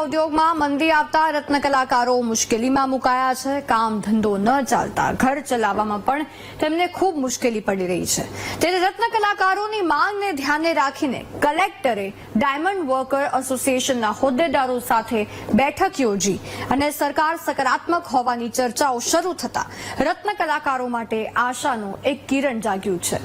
ઉદ્યોગમાં મંદી આવતા રત્ન કલાકારો મુશ્કેલીમાં મુકાયા છે। કામ ધંધો ન ચાલતા ઘર ચલાવવામાં પણ તેમને ખૂબ મુશ્કેલી પડી રહી છે। ત્યારે રત્ન કલાકારોની માંગને ધ્યાને રાખીને કલેક્ટરે ડાયમંડ વર્કર એસોસિએશનના હોદ્દેદારો સાથે બેઠક યોજી અને સરકાર સકારાત્મક હોવાની ચર્ચાઓ શરૂ થતા રત્ન કલાકારો માટે આશાનું એક કિરણ જાગ્યું છે।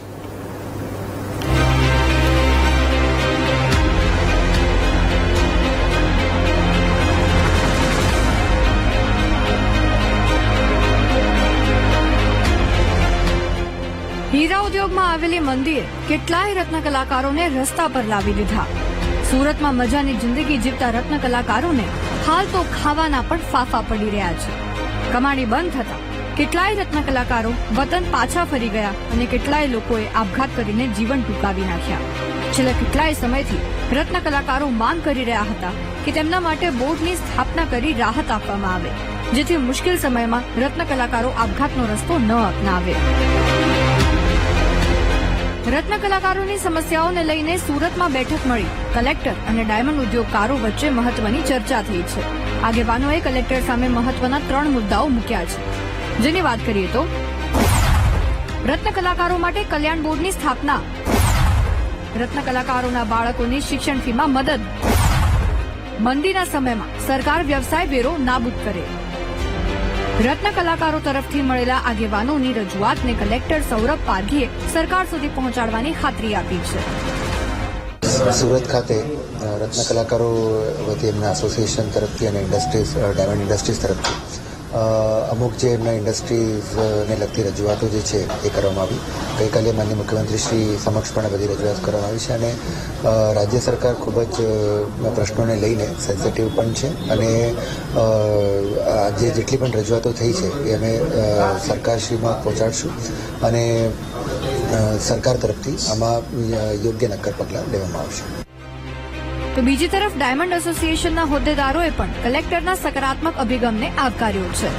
હીરા ઉદ્યોગમાં આવેલી મંદીએ કેટલાય રત્ન કલાકારોને રસ્તા પર લાવી દીધા। સુરતમાં મજાની જિંદગી જીવતા રત્ન કલાકારોને હાલ તો ખાવાના પણ ફાફા પડી રહ્યા છે। કમાણી બંધ થતા કેટલાય રત્ન કલાકારો વતન પાછા ફરી ગયા અને કેટલાય લોકોએ આપઘાત કરીને જીવન ટૂંકાવી નાખ્યા। છેલ્લા કેટલાય સમયથી રત્ન કલાકારો માંગ કરી રહ્યા હતા કે તેમના માટે બોર્ડની સ્થાપના કરી રાહત આપવામાં આવે, જેથી મુશ્કેલ સમયમાં રત્ન કલાકારો આપઘાતનો રસ્તો ન અપનાવે। રત્ન કલાકારોની સમસ્યાઓને લઈને સુરતમાં બેઠક મળી કલેક્ટર અને ડાયમંડ ઉદ્યોગકારો વચ્ચે મહત્વની ચર્ચા થઈ છે। આગેવાનોએ કલેક્ટર સામે મહત્વના 3 મુદ્દાઓ મૂક્યા છે, જેની વાત કરીએ તો રત્ન કલાકારો માટે કલ્યાણ બોર્ડની સ્થાપના, રત્ન કલાકારોના બાળકોની શિક્ષણ ફીમાં મદદ, મંદીના સમયમાં સરકાર વ્યવસાય વેરો નાબૂદ કરે। રત્ન કલાકારો તરફથી મળેલા આગેવાનોની રજૂઆતને કલેક્ટર સૌરભ પારઘીએ સરકાર સુધી પહોંચાડવાની ખાતરી આપી છે। સુરત ખાતે રત્ન કલાકારો વતી એમના એસોસિએશન તરફથી અને ડાયમંડ ઇન્ડસ્ટ્રીઝ તરફથી અમુક જે એમના ઇન્ડસ્ટ્રીઝને લગતી રજૂઆતો જે છે એ કરવામાં આવી। ગઈકાલે માનનીય મુખ્યમંત્રી શ્રી સમક્ષ પણ બધી રજૂઆત કરવામાં આવી છે અને રાજ્ય સરકાર ખૂબ જ પ્રશ્નોને લઈને સેન્સિટિવ પણ છે અને આજે જેટલી પણ રજૂઆતો થઈ છે એ અમે સરકારશ્રીમાં પહોંચાડશું અને સરકાર તરફથી આમાં યોગ્ય નક્કર પગલાં લેવામાં આવશે। તો બીજી તરફ ડાયમંડ એસોસિએશનના હોદ્દેદારોએ પણ કલેક્ટરના સકારાત્મક અભિગમને આવકાર્યો છે।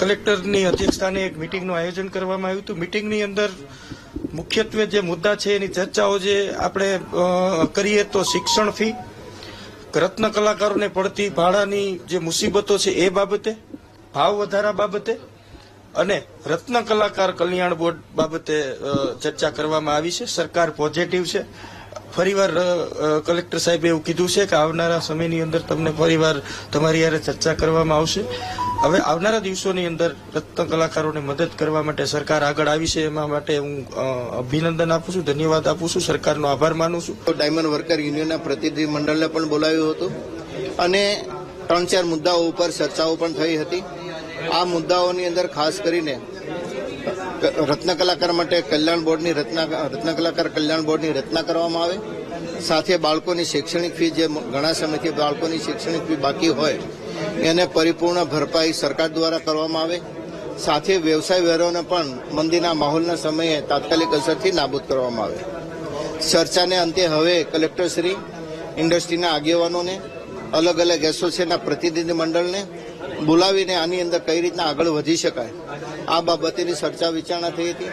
કલેક્ટરની અધ્યક્ષસ્થાને એક મિટિંગનું આયોજન કરવામાં આવ્યું હતું। મિટિંગની અંદર મુખ્યત્વે જે મુદ્દા છે એની ચર્ચાઓ જે આપણે કરીએ તો શિક્ષણ ફી, રત્ન કલાકારોને પડતી ભાડાની જે મુસીબતો છે એ બાબતે, ભાવ વધારા બાબતે અને રત્ન કલાકાર કલ્યાણ બોર્ડ બાબતે ચર્ચા કરવામાં આવી છે। સરકાર પોઝિટિવ છે। ફરીવાર કલેક્ટર સાહેબે એવું કીધું છે કે આવનારા સમયની અંદર તમને ફરીવાર તમારી યારે ચર્ચા કરવામાં આવશે। હવે આવનારા દિવસોની અંદર રત્ન કલાકારોને મદદ કરવા માટે સરકાર આગળ આવી છે, એમાં માટે હું અભિનંદન આપું છું, ધન્યવાદ આપું છું, સરકારનો આભાર માનું છું। ડાયમંડ વર્કર યુનિયનના પ્રતિનિધિ મંડળને પણ બોલાવ્યું હતું અને 3-4 મુદ્દાઓ ઉપર ચર્ચાઓ પણ થઈ હતી। આ મુદ્દાઓની અંદર ખાસ કરીને રત્ન કલાકાર માટે કલ્યાણ બોર્ડની રત્ન કલાકાર કલ્યાણ બોર્ડની રચના કરવામાં આવે, સાથે બાળકોની શૈક્ષણિક ફી જે ઘણા સમયથી બાળકોની શૈક્ષણિક ફી બાકી હોય એને પરિપૂર્ણ ભરપાઈ સરકાર દ્વારા કરવામાં આવે, સાથે વ્યવસાય વેરોને પણ મંદીના માહોલના સમયે તાત્કાલિક અસરથી નાબૂદ કરવામાં આવે। ચર્ચાને અંતે હવે કલેક્ટરશ્રી ઇન્ડસ્ટ્રીના આગેવાનોને, અલગ અલગ એસોસિએશનના પ્રતિનિધિ મંડળને બોલાવીને આની અંદર કઈ રીતના આગળ વધી શકાય આ બાબતેની ચર્ચા વિચારણા થઈ હતી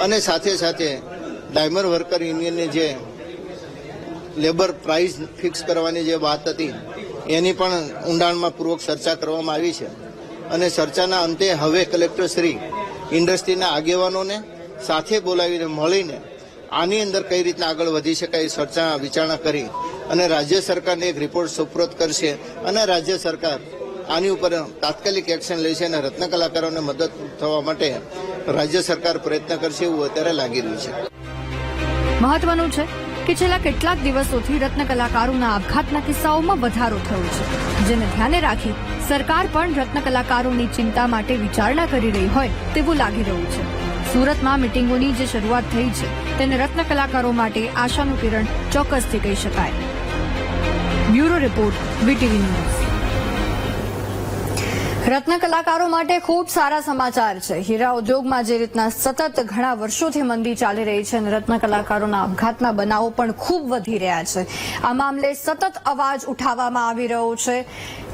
અને સાથે સાથે ડાયમંડ વર્કર યુનિયનની જે લેબર પ્રાઇસ ફિક્સ કરવાની જે વાત હતી એની પણ ઊંડાણમાં પૂર્વક ચર્ચા કરવામાં આવી છે અને ચર્ચાના અંતે હવે કલેક્ટરશ્રી ઇન્ડસ્ટ્રીના આગેવાનોને સાથે બોલાવીને મળીને આની અંદર કઈ રીતના આગળ વધી શકાય એ ચર્ચા વિચારણા કરી અને રાજ્ય સરકારને એક રિપોર્ટ સુપ્રત કરશે અને રાજ્ય સરકાર આની ઉપર તાત્કાલિક એક્શન લેશે અને રત્ન કલાકારોને મદદ થવા માટે રાજ્ય સરકાર પ્રયત્ન કરશે એવું અત્યારે લાગી રહ્યું છે। મહત્વનું છે કે છેલ્લા કેટલાક દિવસોથી રત્ન કલાકારોના આપઘાતના કિસ્સાઓમાં વધારો થયો છે, જેને ધ્યાને રાખી સરકાર પણ રત્ન કલાકારોની ચિંતા માટે વિચારણા કરી રહી હોય તેવું લાગી રહ્યું છે। સુરતમાં મિટિંગોની જે શરૂઆત થઈ છે તેને રત્ન કલાકારો માટે આશાનું કિરણ ચોક્કસથી કહી શકાય। Bureau report, VTV news. રત્ન કલાકારો માટે ખૂબ સારા સમાચાર છે। હીરા ઉદ્યોગમાં જે રીતના સતત ઘણા વર્ષોથી મંદી ચાલી રહી છે અને રત્ન કલાકારોના આપઘાતના બનાવો પણ ખૂબ વધી રહ્યા છે, આ મામલે સતત અવાજ ઉઠાવવામાં આવી રહ્યો છે।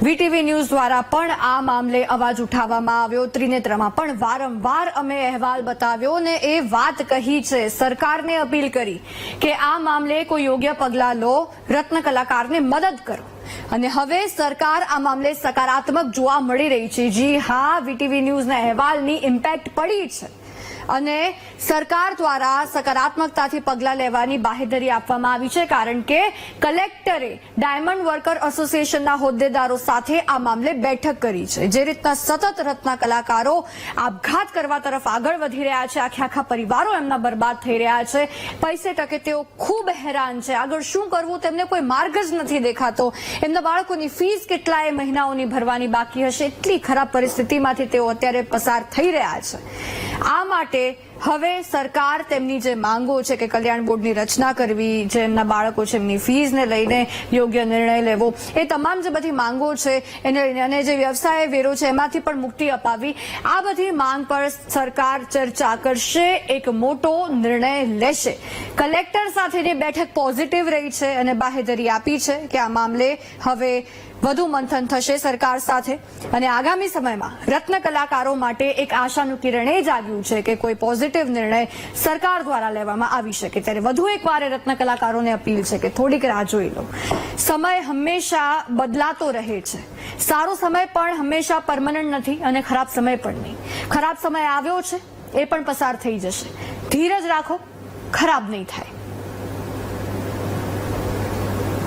વીટીવી ન્યૂઝ દ્વારા પણ આ મામલે અવાજ ઉઠાવવામાં આવ્યો। ત્રિનેત્રમાં પણ વારંવાર અમે અહેવાલ બતાવ્યો અને એ વાત કહી છે, સરકારને અપીલ કરી કે આ મામલે કોઈ યોગ્ય પગલાં લો, રત્ન કલાકારને મદદ કરો। અને હવે સરકાર આ મામલે સકારાત્મક જોવા મળી રહી છે. જી હા, વીટીવી ન્યૂઝના અહેવાલની ઇમ્પેક્ટ પડી છે અને સરકાર દ્વારા સકારાત્મકતાથી પગલાં લેવાની બાહેધરી આપવામાં આવી છે, કારણ કે કલેક્ટરે ડાયમંડ વર્કર એસોસિએશનના હોદ્દેદારો સાથે આ મામલે બેઠક કરી છે. જે રીતના સતત રત્ન કલાકારો આપઘાત કરવા તરફ આગળ વધી રહ્યા છે, આખા પરિવારો એમના બરબાદ થઈ રહ્યા છે, પૈસે ટકે તેઓ ખૂબ હેરાન છે, આગળ શું કરવું તેમને કોઈ માર્ગ જ નથી દેખાતો, એમના બાળકોની ફીસ કેટલાય મહિનાઓની ભરવાની બાકી હશે, એટલી ખરાબ પરિસ્થિતિમાંથી તેઓ અત્યારે પસાર થઈ રહ્યા છે. આ માટે હવે સરકાર તેમની જે માંગો છે કે કલ્યાણ બોર્ડની રચના કરવી, જે એમના બાળકો છે એમની ફીઝને લઈને યોગ્ય નિર્ણય લેવો, એ તમામ જે બધી માંગો છે એને લઈને અને જે વ્યવસાય વેરો છે એમાંથી પણ મુક્તિ અપાવી, આ બધી માંગ પર સરકાર ચર્ચા કરશે, એક મોટો નિર્ણય લેશે. કલેક્ટર સાથેની બેઠક પોઝિટિવ રહી છે અને બાહેધરી આપી છે કે આ મામલે હવે વધુ મંથન થશે સરકાર સાથે અને આગામી સમયમાં રત્ન કલાકારો માટે એક આશાનું કિરણ એ જાગ્યું છે કે કોઈ પોઝિટિવ નિર્ણય સરકાર દ્વારા લેવામાં આવી શકે. ત્યારે વધુ એક વાર રત્ન કલાકારોને અપીલ છે કે થોડીક રાહ જોઈ લો. સમય હંમેશા બદલાતો રહે છે, સારો સમય પણ હંમેશા પરમનન્ટ નથી અને ખરાબ સમય પણ નહીં. ખરાબ સમય આવ્યો છે, એ પણ પસાર થઈ જશે. ધીરજ રાખો, ખરાબ નહીં થાય.